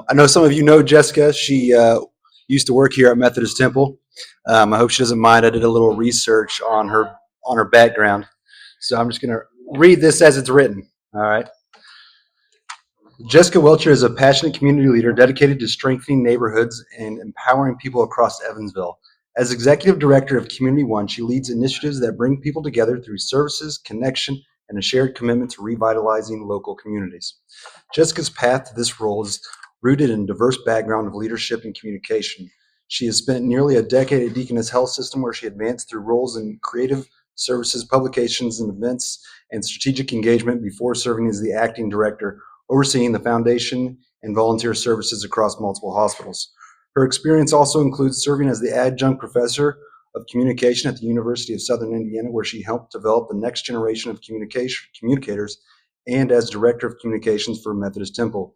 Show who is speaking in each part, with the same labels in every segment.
Speaker 1: I know some of you know Jessica. She used to work here at Methodist Temple. I hope she doesn't mind. I did a little research on her background, so I'm just going to read this as it's written. All right. Jessica Welcher is a passionate community leader dedicated to strengthening neighborhoods and empowering people across Evansville. As executive director of Community One, she leads initiatives that bring people together through services, connection, and a shared commitment to revitalizing local communities. Jessica's path to this role is rooted in a diverse background of leadership and communication. She has spent nearly a decade at Deaconess Health System, where she advanced through roles in creative services, publications, and events, and strategic engagement before serving as the acting director, overseeing the foundation and volunteer services across multiple hospitals. Her experience also includes serving as the adjunct professor of communication at the University of Southern Indiana, where she helped develop the next generation of communicators, and as director of communications for Methodist Temple,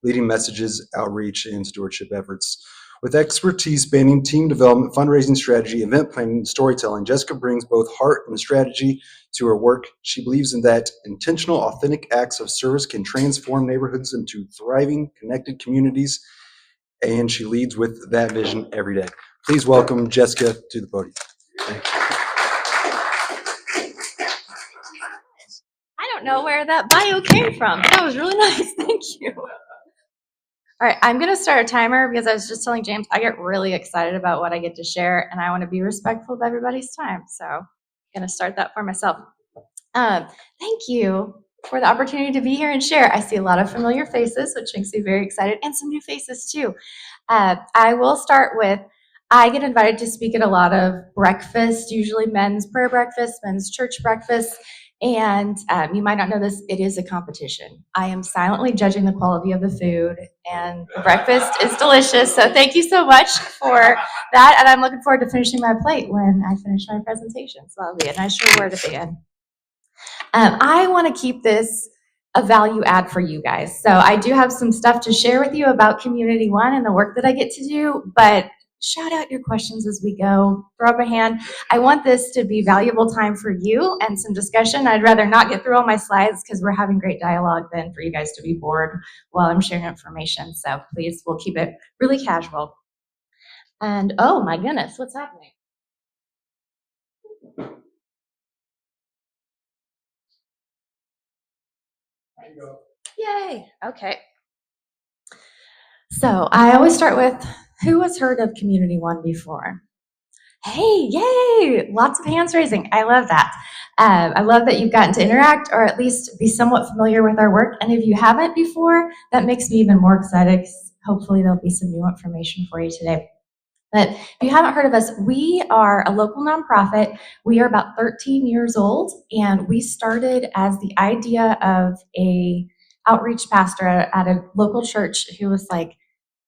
Speaker 1: leading messages, outreach, and stewardship efforts. With expertise spanning team development, fundraising strategy, event planning, and storytelling, Jessica brings both heart and strategy to her work. She believes in that intentional, authentic acts of service can transform neighborhoods into thriving, connected communities, and she leads with that vision every day. Please welcome Jessica to the podium. Thank you.
Speaker 2: I don't know where that bio came from. That was really nice. Thank you. All right, I'm going to start a timer because I was just telling James I get really excited about what I get to share, and I want to be respectful of everybody's time. So I'm going to start that for myself. Thank you for the opportunity to be here and share. I see a lot of familiar faces, which makes me very excited, and some new faces too. I will start with, I get invited to speak at a lot of breakfast, usually men's prayer breakfast, men's church breakfast. And you might not know this, it is a competition. I am silently judging the quality of the food, and the breakfast is delicious. So thank you so much for that. And I'm looking forward to finishing my plate when I finish my presentation. So that'll be a nice reward at the end. I want to keep this a value add for you guys. So I do have some stuff to share with you about Community One and the work that I get to do, but shout out your questions as we go. Throw up a hand. I want this to be valuable time for you and some discussion. I'd rather not get through all my slides because we're having great dialogue than for you guys to be bored while I'm sharing information. So please, we'll keep it really casual. And oh my goodness, what's happening? There you go. Yay. Okay. So I always start with, who has heard of Community One before? Hey, yay! Lots of hands raising. I love that. I love that you've gotten to interact or at least be somewhat familiar with our work. And if you haven't before, that makes me even more excited because hopefully there'll be some new information for you today. But if you haven't heard of us, we are a local nonprofit. We are about 13 years old, and we started as the idea of a outreach pastor at a local church who was like,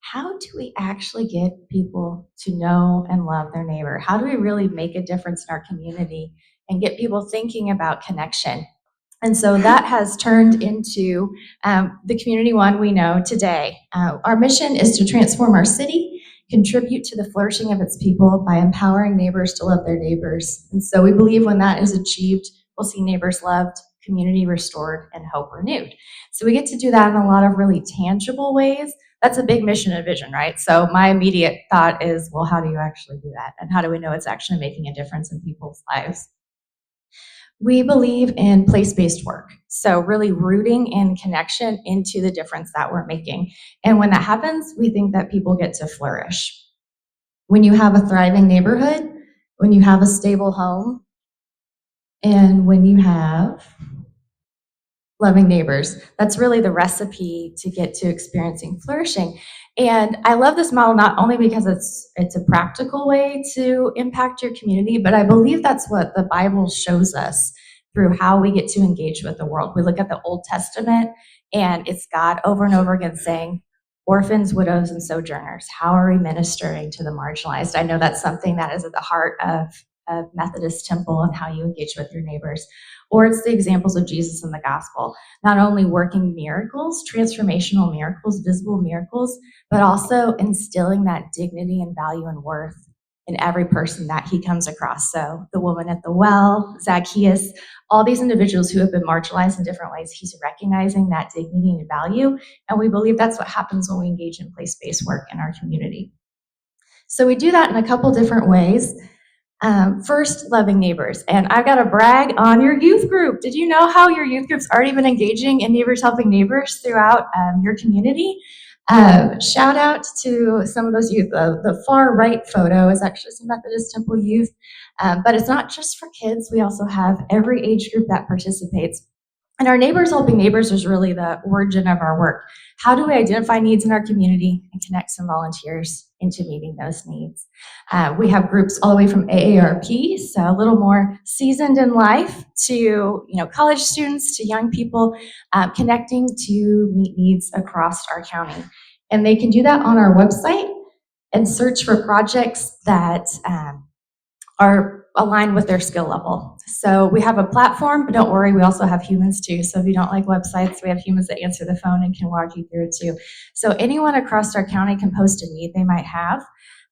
Speaker 2: how do we actually get people to know and love their neighbor? How do we really make a difference in our community and get people thinking about connection? And so that has turned into the Community One we know today. Our mission is to transform our city, contribute to the flourishing of its people by empowering neighbors to love their neighbors. And so we believe when that is achieved, we'll see neighbors loved, community restored, and hope renewed. So we get to do that in a lot of really tangible ways. That's a big mission and vision, right? So my immediate thought is, well, how do you actually do that? And how do we know it's actually making a difference in people's lives? We believe in place-based work. So really rooting in connection into the difference that we're making. And when that happens, we think that people get to flourish. When you have a thriving neighborhood, when you have a stable home, and when you have loving neighbors, that's really the recipe to get to experiencing flourishing. And I love this model not only because it's a practical way to impact your community, but I believe that's what the Bible shows us through how we get to engage with the world. We look at the Old Testament, and it's God over and over again saying, orphans, widows, and sojourners, how are we ministering to the marginalized? I know that's something that is at the heart of Methodist Temple and how you engage with your neighbors. Or it's the examples of Jesus in the gospel, not only working miracles, transformational miracles, visible miracles, but also instilling that dignity and value and worth in every person that he comes across. So the woman at the well, Zacchaeus, all these individuals who have been marginalized in different ways, he's recognizing that dignity and value. And we believe that's what happens when we engage in place-based work in our community. So we do that in a couple different ways. First, loving neighbors. And I've got to brag on your youth group. Did you know how your youth group's already been engaging in Neighbors Helping Neighbors throughout your community? Shout out to some of those youth. The far right photo is actually some Methodist Temple youth, but it's not just for kids. We also have every age group that participates. And our Neighbors Helping Neighbors was really the origin of our work. How do we identify needs in our community and connect some volunteers into meeting those needs? We have groups all the way from AARP, so a little more seasoned in life, to college students, to young people, connecting to meet needs across our county. And they can do that on our website and search for projects that are aligned with their skill level. So we have a platform, but don't worry, we also have humans too. So if you don't like websites, we have humans that answer the phone and can walk you through it too. So anyone across our county can post a need they might have.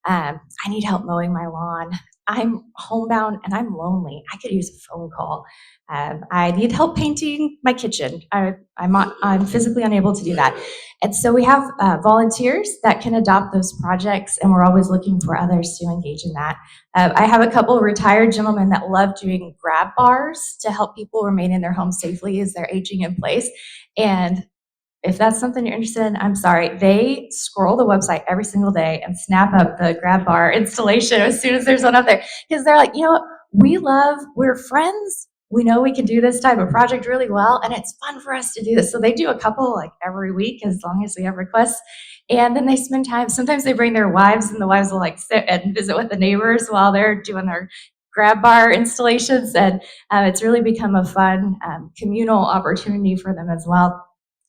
Speaker 2: I need help mowing my lawn. I'm homebound and I'm lonely. I could use a phone call. I need help painting my kitchen. I'm physically unable to do that. And so we have volunteers that can adopt those projects, and we're always looking for others to engage in that. I have a couple of retired gentlemen that love doing grab bars to help people remain in their home safely as they're aging in place. And if that's something you're interested in, I'm sorry. They scroll the website every single day and snap up the grab bar installation as soon as there's one up there. Because they're like, what? We're friends. We know we can do this type of project really well, and it's fun for us to do this. So they do a couple like every week as long as we have requests. And then they spend time, sometimes they bring their wives, and the wives will like sit and visit with the neighbors while they're doing their grab bar installations. And it's really become a fun communal opportunity for them as well.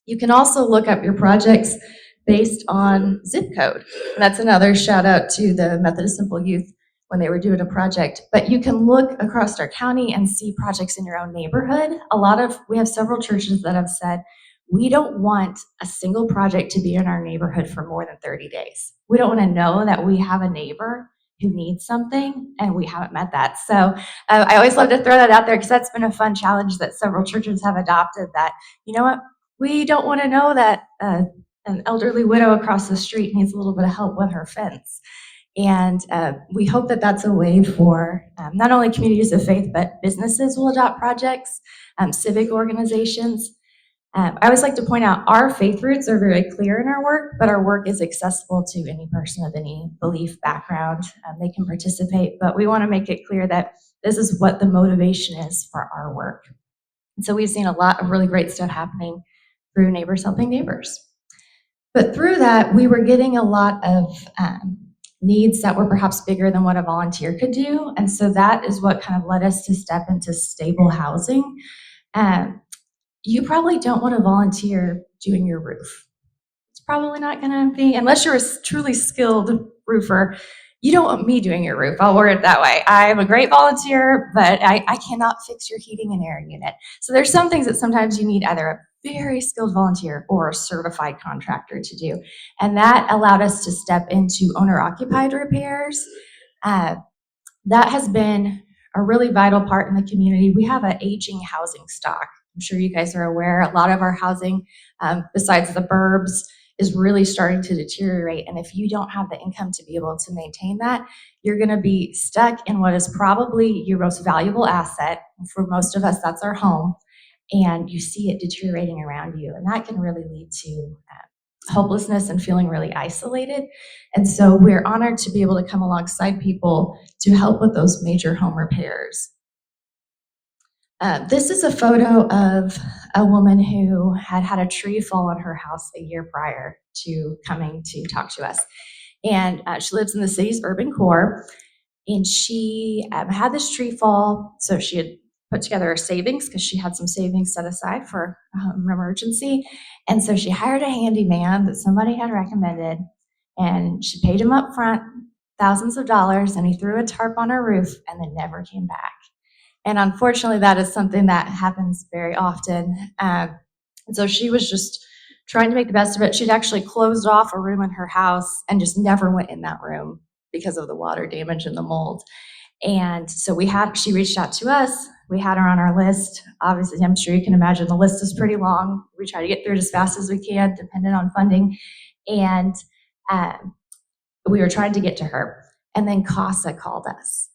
Speaker 2: You can also look up your projects based on zip code. And that's another shout out to the Methodist Temple youth when they were doing a project. But you can look across our county and see projects in your own neighborhood. We have several churches that have said, we don't want a single project to be in our neighborhood for more than 30 days. We don't want to know that we have a neighbor who needs something and we haven't met that. So I always love to throw that out there because that's been a fun challenge that several churches have adopted, that, we don't want to know that an elderly widow across the street needs a little bit of help with her fence. And we hope that that's a way for not only communities of faith, but businesses will adopt projects, civic organizations. I always like to point out our faith roots are very clear in our work, but our work is accessible to any person of any belief background. They can participate, but we want to make it clear that this is what the motivation is for our work. And so we've seen a lot of really great stuff happening through Neighbors Helping Neighbors. But through that, we were getting a lot of needs that were perhaps bigger than what a volunteer could do. And so that is what kind of led us to step into stable housing. You probably don't want to volunteer doing your roof. It's probably not going to be, unless you're a truly skilled roofer, you don't want me doing your roof. I'll word it that way. I'm a great volunteer, but I cannot fix your heating and air unit. So there's some things that sometimes you need either a very skilled volunteer or a certified contractor to do. And that allowed us to step into owner-occupied repairs. That has been a really vital part in the community. We have an aging housing stock. I'm sure you guys are aware, a lot of our housing, besides the burbs, is really starting to deteriorate. And if you don't have the income to be able to maintain that, you're going to be stuck in what is probably your most valuable asset. For most of us, that's our home. And you see it deteriorating around you. And that can really lead to hopelessness and feeling really isolated. And so we're honored to be able to come alongside people to help with those major home repairs. This is a photo of a woman who had had a tree fall on her house a year prior to coming to talk to us. And she lives in the city's urban core. And she had this tree fall, so she had put together her savings because she had some savings set aside for an emergency. And so she hired a handyman that somebody had recommended, and she paid him up front thousands of dollars, and he threw a tarp on her roof and then never came back. And unfortunately, that is something that happens very often. And so she was just trying to make the best of it. She'd actually closed off a room in her house and just never went in that room because of the water damage and the mold. And so she reached out to us. We had her on our list. Obviously, I'm sure you can imagine the list is pretty long. We try to get through it as fast as we can, depending on funding. And we were trying to get to her. And then CASA called us.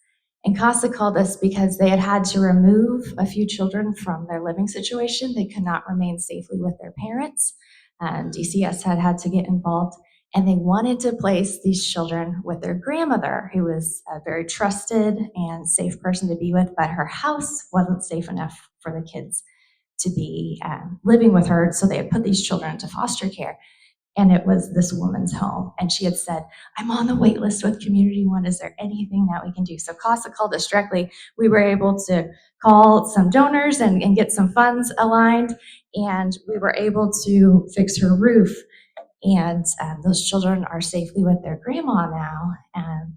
Speaker 2: And CASA called us because they had to remove a few children from their living situation. They could not remain safely with their parents. DCS had to get involved. And they wanted to place these children with their grandmother, who was a very trusted and safe person to be with, but her house wasn't safe enough for the kids to be living with her. So they had put these children into foster care. And it was this woman's home. And she had said, I'm on the wait list with Community One. Is there anything that we can do? So CASA called us directly. We were able to call some donors and get some funds aligned. And we were able to fix her roof. And those children are safely with their grandma now.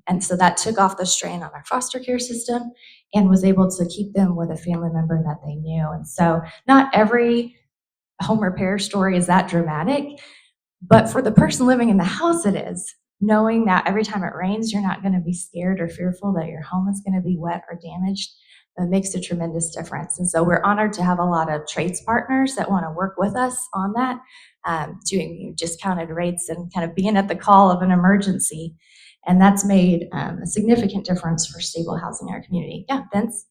Speaker 2: And so that took off the strain on our foster care system and was able to keep them with a family member that they knew. And so not every home repair story is that dramatic. But for the person living in the house, it is. Knowing that every time it rains, you're not going to be scared or fearful that your home is going to be wet or damaged. It makes a tremendous difference. And so we're honored to have a lot of trades partners that want to work with us on that, doing discounted rates and kind of being at the call of an emergency. And that's made a significant difference for stable housing in our community. Yeah, Vince?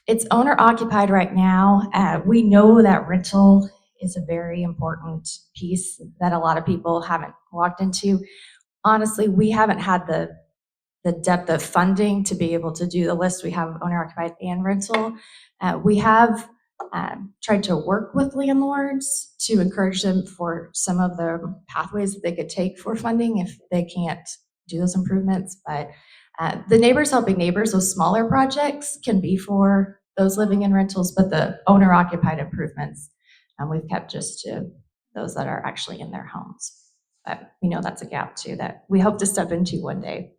Speaker 2: It's owner occupied right now. We know that rental is a very important piece that a lot of people haven't walked into. Honestly, we haven't had the depth of funding to be able to do the list. We have owner occupied and rental. We have tried to work with landlords to encourage them for some of the pathways that they could take for funding if they can't do those improvements. But the Neighbors Helping Neighbors, those smaller projects can be for those living in rentals, but the owner-occupied improvements, we've kept just to those that are actually in their homes. But we know that's a gap too that we hope to step into one day.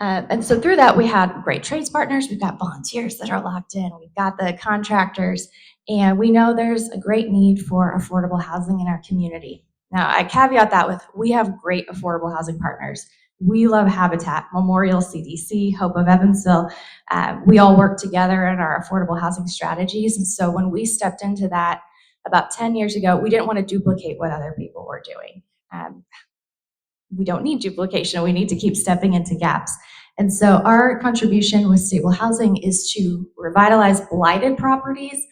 Speaker 2: And so through that, we had great trades partners. We've got volunteers that are locked in. We've got the contractors, and we know there's a great need for affordable housing in our community. Now, I caveat that with we have great affordable housing partners. We love Habitat, Memorial CDC, Hope of Evansville. We all work together in our affordable housing strategies. And so when we stepped into that about 10 years ago, we didn't want to duplicate what other people were doing. We don't need duplication. We need to keep stepping into gaps. And so our contribution with stable housing is to revitalize blighted properties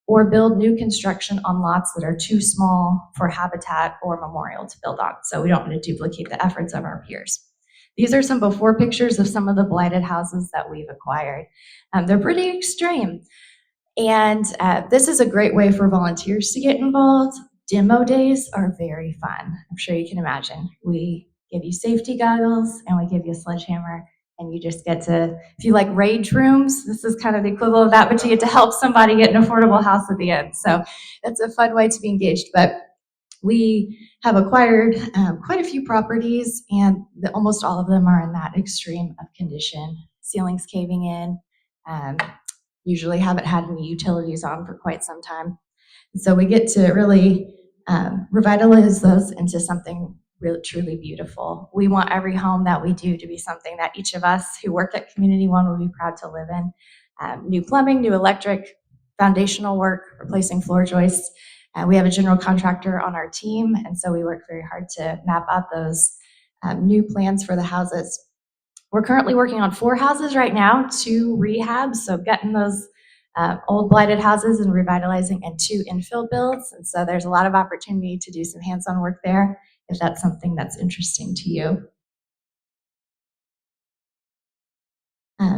Speaker 2: or build new construction on lots that are too small for Habitat or Memorial to build on. So we don't want to duplicate the efforts of our peers. These are some before pictures of some of the blighted houses that we've acquired. They're pretty extreme. And this is a great way for volunteers to get involved. Demo days are very fun. I'm sure you can imagine. We give you safety goggles and we give you a sledgehammer, and you just get to, if you like rage rooms, this is kind of the equivalent of that, but you get to help somebody get an affordable house at the end. So that's a fun way to be engaged. But we have acquired quite a few properties, and almost all of them are in that extreme of condition. Ceilings caving in, usually haven't had any utilities on for quite some time. And so we get to really revitalize those into something really truly beautiful. We want every home that we do to be something that each of us who work at Community One will be proud to live in. New plumbing, new electric, foundational work, replacing floor joists. We have a general contractor on our team, and so we work very hard to map out those new plans for the houses. We're currently working on 4 houses right now, 2 rehabs, so getting those old blighted houses and revitalizing, and 2 infill builds. And so there's a lot of opportunity to do some hands-on work there if that's something that's interesting to you.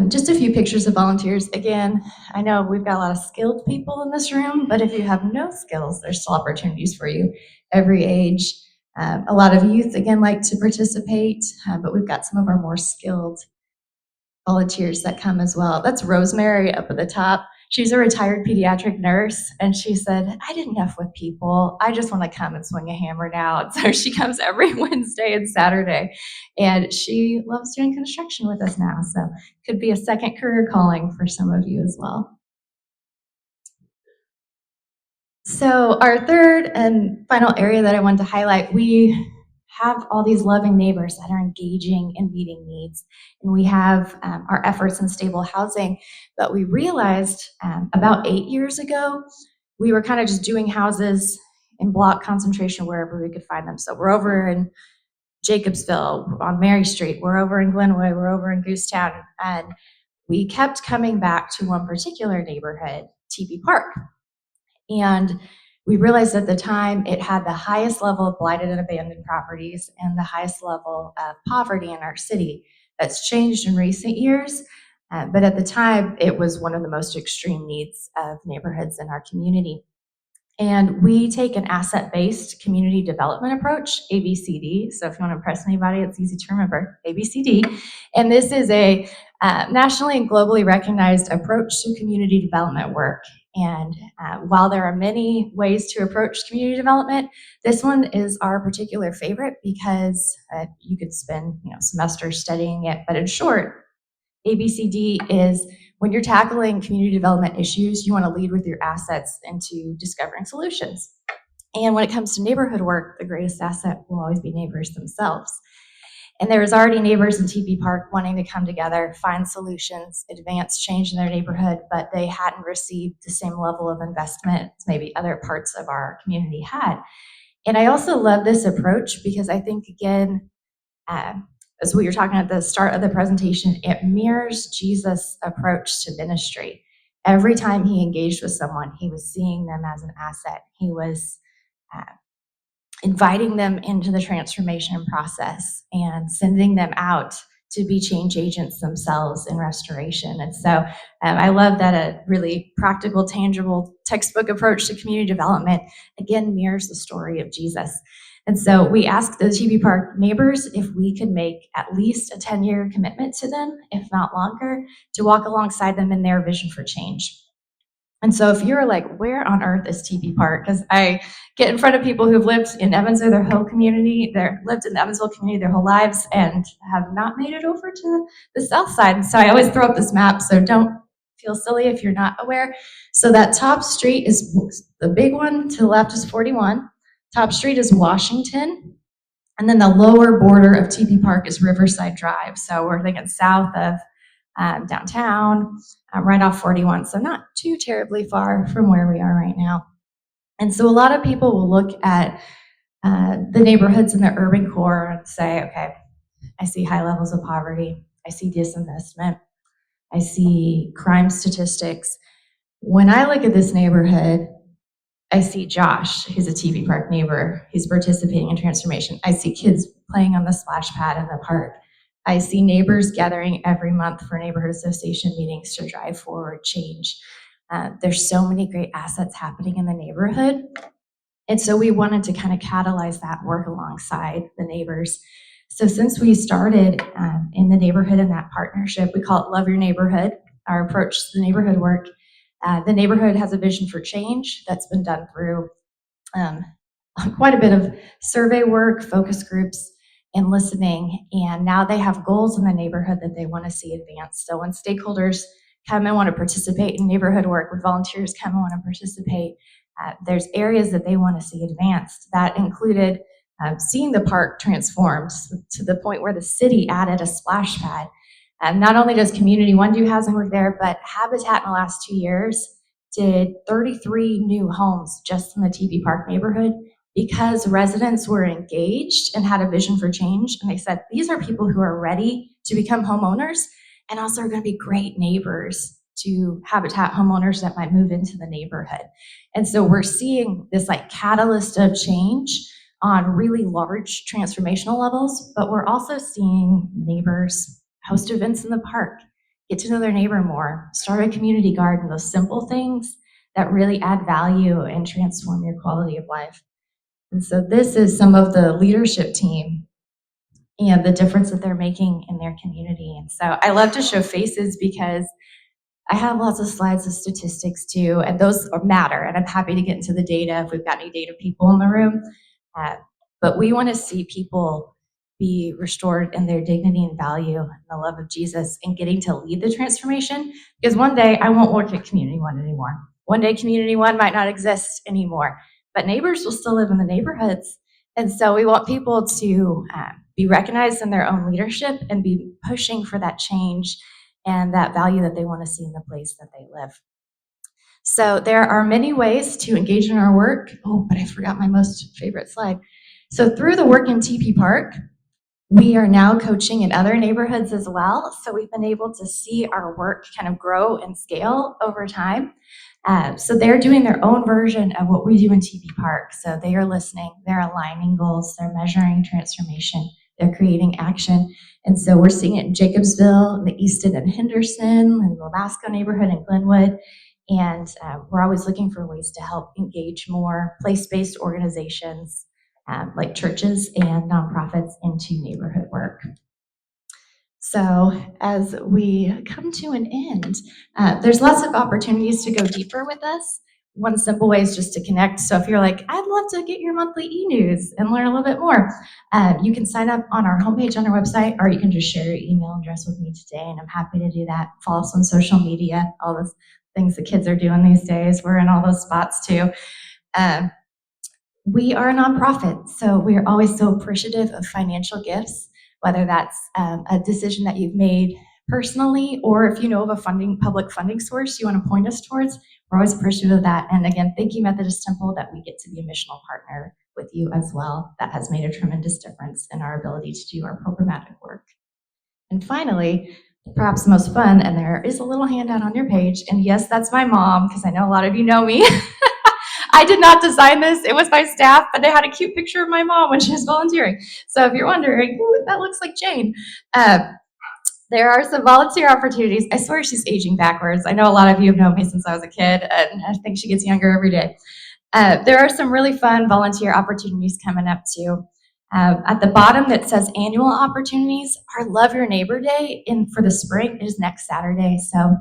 Speaker 2: Just a few pictures of volunteers. Again, I know we've got a lot of skilled people in this room, but if you have no skills, there's still opportunities for you, every age. A lot of youth, again, like to participate, but we've got some of our more skilled volunteers that come as well. That's Rosemary up at the top. She's a retired pediatric nurse, and she said, I didn't F with people. I just want to come and swing a hammer now. So she comes every Wednesday and Saturday, and she loves doing construction with us now. So could be a second career calling for some of you as well. So our third and final area that I want to highlight, we have all these loving neighbors that are engaging and meeting needs. And we have our efforts in stable housing. But we realized about 8 years ago, we were kind of just doing houses in block concentration wherever we could find them. So we're over in Jacobsville on Mary Street, we're over in Glenwood, we're over in Goosetown. And we kept coming back to one particular neighborhood, TB Park. And we realized at the time it had the highest level of blighted and abandoned properties and the highest level of poverty in our city. That's changed in recent years, but at the time it was one of the most extreme needs of neighborhoods in our community. And we take an asset-based community development approach, ABCD. So if you want to impress anybody, it's easy to remember, ABCD. And this is a nationally and globally recognized approach to community development work. And while there are many ways to approach community development, this one is our particular favorite because you could spend semesters studying it. But in short, ABCD is when you're tackling community development issues, you want to lead with your assets into discovering solutions. And when it comes to neighborhood work, the greatest asset will always be neighbors themselves. And there was already neighbors in TB Park wanting to come together, find solutions, advance change in their neighborhood, but they hadn't received the same level of investment as maybe other parts of our community had. And I also love this approach because I think, again, as we were talking at the start of the presentation, it mirrors Jesus' approach to ministry. Every time he engaged with someone, he was seeing them as an asset. He was inviting them into the transformation process and sending them out to be change agents themselves in restoration. And so I love that a really practical, tangible textbook approach to community development, again, mirrors the story of Jesus. And so we asked the TB Park neighbors if we could make at least a 10-year commitment to them, if not longer, to walk alongside them in their vision for change. And so if you're like, where on earth is TB Park? Because I get in front of people who've lived in Evansville their whole community, lived in the Evansville community their whole lives and have not made it over to the south side. And so I always throw up this map, so don't feel silly if you're not aware. So that top street is the big one, to the left is 41. Top street is Washington. And then the lower border of TB Park is Riverside Drive. So we're thinking south of downtown, right off 41, so not too terribly far from where we are right now. And so a lot of people will look at the neighborhoods in the urban core and say, okay, I see high levels of poverty, I see disinvestment, I see crime statistics. When I look at this neighborhood, I see Josh, who's a TB Park neighbor, he's participating in transformation. I see kids playing on the splash pad in the park. I see neighbors gathering every month for neighborhood association meetings to drive forward change. There's so many great assets happening in the neighborhood. And so we wanted to kind of catalyze that work alongside the neighbors. So since we started in the neighborhood in that partnership, we call it Love Your Neighborhood, our approach to the neighborhood work. The neighborhood has a vision for change that's been done through quite a bit of survey work, focus groups, and listening. And now they have goals in the neighborhood that they want to see advanced. So when stakeholders come and want to participate in neighborhood work, when volunteers come and want to participate, there's areas that they want to see advanced. That included seeing the park transformed to the point where the city added a splash pad. Not only does Community One do housing work there, but Habitat in the last 2 years did 33 new homes just in the TB Park neighborhood because residents were engaged and had a vision for change. And they said, these are people who are ready to become homeowners and also are going to be great neighbors to Habitat homeowners that might move into the neighborhood. And so we're seeing this like catalyst of change on really large transformational levels, but we're also seeing neighbors host events in the park, get to know their neighbor more, start a community garden, those simple things that really add value and transform your quality of life. And so this is some of the leadership team and the difference that they're making in their community. And so I love to show faces because I have lots of slides of statistics too, and those matter, and I'm happy to get into the data if we've got any data people in the room. But we want to see people be restored in their dignity and value and the love of Jesus and getting to lead the transformation, because one day I won't work at Community One anymore. One day Community One might not exist anymore, but neighbors will still live in the neighborhoods. And so we want people to be recognized in their own leadership and be pushing for that change and that value that they want to see in the place that they live. So there are many ways to engage in our work. Oh, but I forgot my most favorite slide. So through the work in TP Park, we are now coaching in other neighborhoods as well. So we've been able to see our work kind of grow and scale over time. So they're doing their own version of what we do in TP Park. So they are listening, they're aligning goals, they're measuring transformation, they're creating action. And so we're seeing it in Jacobsville, in the Easton and Henderson, and the Labasco neighborhood in Glenwood. And we're always looking for ways to help engage more place-based organizations like churches and nonprofits into neighborhood work. So as we come to an end, there's lots of opportunities to go deeper with us. One simple way is just to connect. So if you're like, I'd love to get your monthly e-news and learn a little bit more, you can sign up on our homepage on our website, or you can just share your email address with me today, and I'm happy to do that. Follow us on social media, all those things the kids are doing these days. We're in all those spots too. We are a nonprofit, so we are always so appreciative of financial gifts, whether that's a decision that you've made personally, or if you know of a public funding source you want to point us towards, we're always appreciative of that. And again, thank you, Methodist Temple, that we get to be a missional partner with you as well. That has made a tremendous difference in our ability to do our programmatic work. And finally, perhaps the most fun, and there is a little handout on your page, and yes, that's my mom, because I know a lot of you know me. I did not design this. It was my staff, but they had a cute picture of my mom when she was volunteering. So if you're wondering, ooh, that looks like Jane. There are some volunteer opportunities. I swear she's aging backwards. I know a lot of you have known me since I was a kid, and I think she gets younger every day. There are some really fun volunteer opportunities coming up too. At the bottom that says annual opportunities, our Love Your Neighbor Day for the spring is next Saturday. So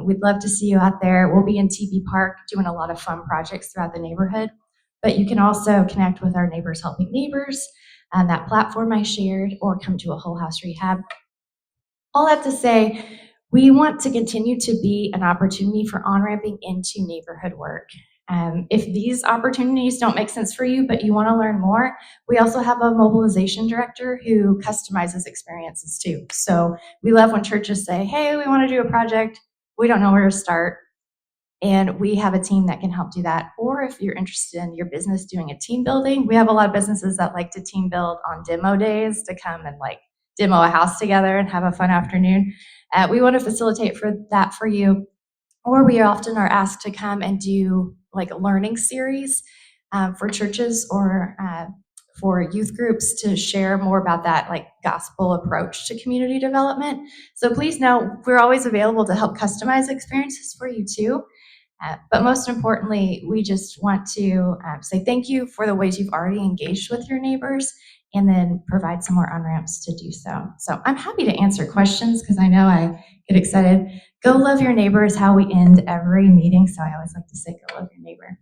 Speaker 2: we'd love to see you out there. We'll be in TP Park doing a lot of fun projects throughout the neighborhood. But you can also connect with our Neighbors Helping Neighbors and that platform I shared, or come to a Whole House Rehab. All that to say, we want to continue to be an opportunity for on-ramping into neighborhood work. If these opportunities don't make sense for you, but you want to learn more, we also have a mobilization director who customizes experiences too. So we love when churches say, hey, we want to do a project. We don't know where to start. And we have a team that can help do that. Or if you're interested in your business doing a team building, we have a lot of businesses that like to team build on demo days to come and like demo a house together and have a fun afternoon. We want to facilitate for that for you. Or we often are asked to come and do like a learning series for churches or for youth groups to share more about that like gospel approach to community development. So please know we're always available to help customize experiences for you too. But most importantly, we just want to say thank you for the ways you've already engaged with your neighbors, and then provide some more on-ramps to do so. So I'm happy to answer questions because I know I get excited. Go love your neighbor is how we end every meeting, so I always like to say go love your neighbor.